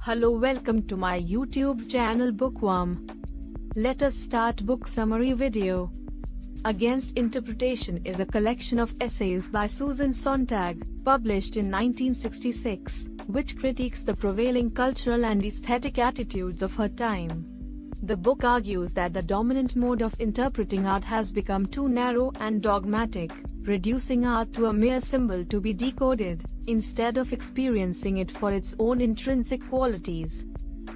Hello, welcome to my YouTube channel Bookworm. Let us start book summary video. Against Interpretation is a collection of essays by Susan Sontag, published in 1966, which critiques the prevailing cultural and aesthetic attitudes of her time. The book argues that the dominant mode of interpreting art has become too narrow and dogmatic, reducing art to a mere symbol to be decoded, instead of experiencing it for its own intrinsic qualities.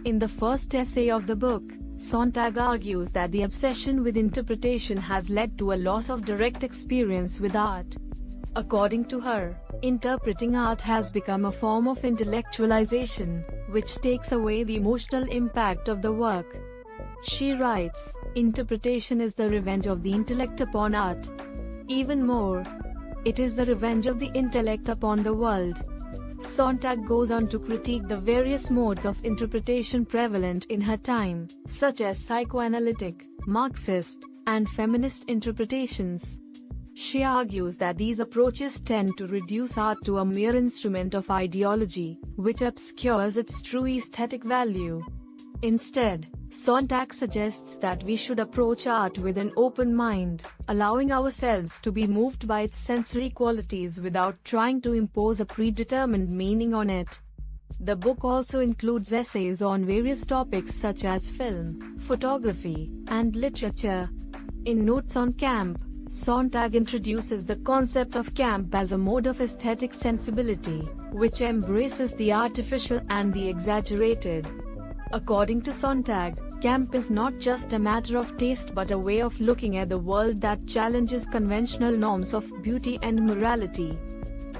In the first essay of the book, Sontag argues that the obsession with interpretation has led to a loss of direct experience with art. According to her, interpreting art has become a form of intellectualization, which takes away the emotional impact of the work. She writes, "Interpretation is the revenge of the intellect upon art. Even more, it is the revenge of the intellect upon the world." Sontag goes on to critique the various modes of interpretation prevalent in her time, such as psychoanalytic, Marxist, and feminist interpretations. She argues that these approaches tend to reduce art to a mere instrument of ideology, which obscures its true aesthetic value. Instead, Sontag suggests that we should approach art with an open mind, allowing ourselves to be moved by its sensory qualities without trying to impose a predetermined meaning on it. The book also includes essays on various topics such as film, photography, and literature. In Notes on Camp, Sontag introduces the concept of camp as a mode of aesthetic sensibility, which embraces the artificial and the exaggerated. According to Sontag, camp is not just a matter of taste but a way of looking at the world that challenges conventional norms of beauty and morality.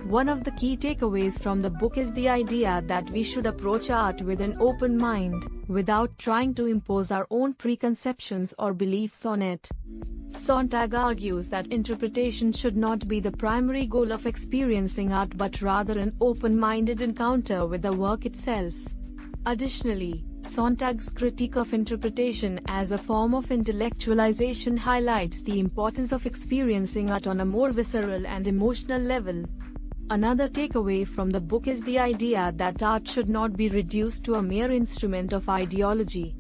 One of the key takeaways from the book is the idea that we should approach art with an open mind, without trying to impose our own preconceptions or beliefs on it. Sontag argues that interpretation should not be the primary goal of experiencing art but rather an open-minded encounter with the work itself. Additionally, Sontag's critique of interpretation as a form of intellectualization highlights the importance of experiencing art on a more visceral and emotional level. Another takeaway from the book is the idea that art should not be reduced to a mere instrument of ideology.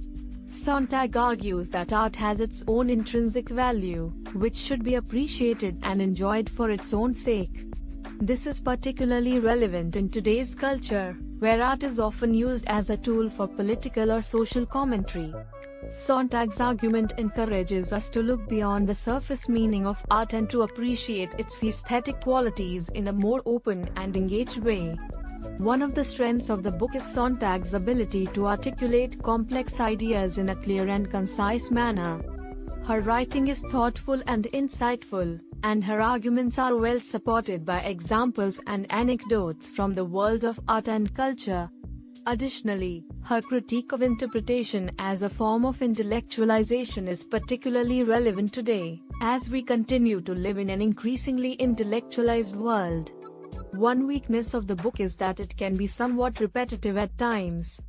Sontag argues that art has its own intrinsic value, which should be appreciated and enjoyed for its own sake. This is particularly relevant in today's culture, where art is often used as a tool for political or social commentary. Sontag's argument encourages us to look beyond the surface meaning of art and to appreciate its aesthetic qualities in a more open and engaged way. One of the strengths of the book is Sontag's ability to articulate complex ideas in a clear and concise manner. Her writing is thoughtful and insightful, and her arguments are well supported by examples and anecdotes from the world of art and culture. Additionally, her critique of interpretation as a form of intellectualization is particularly relevant today, as we continue to live in an increasingly intellectualized world. One weakness of the book is that it can be somewhat repetitive at times.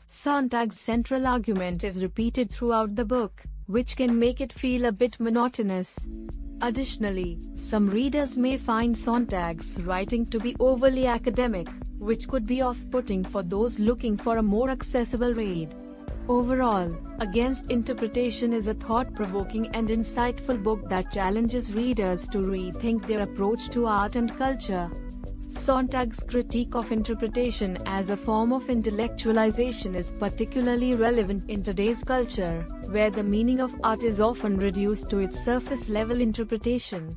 Sontag's central argument is repeated throughout the book, which can make it feel a bit monotonous. Additionally, some readers may find Sontag's writing to be overly academic, which could be off-putting for those looking for a more accessible read. Overall, Against Interpretation is a thought-provoking and insightful book that challenges readers to rethink their approach to art and culture. Sontag's critique of interpretation as a form of intellectualization is particularly relevant in today's culture, where the meaning of art is often reduced to its surface-level interpretation.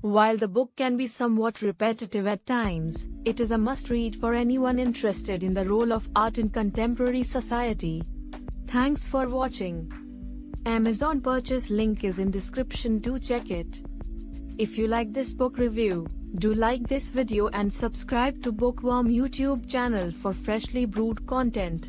While the book can be somewhat repetitive at times, it is a must-read for anyone interested in the role of art in contemporary society. Thanks for watching. Amazon purchase link is in description, do check it. If you like this book review, do like this video and subscribe to Bookworm YouTube channel for freshly brewed content.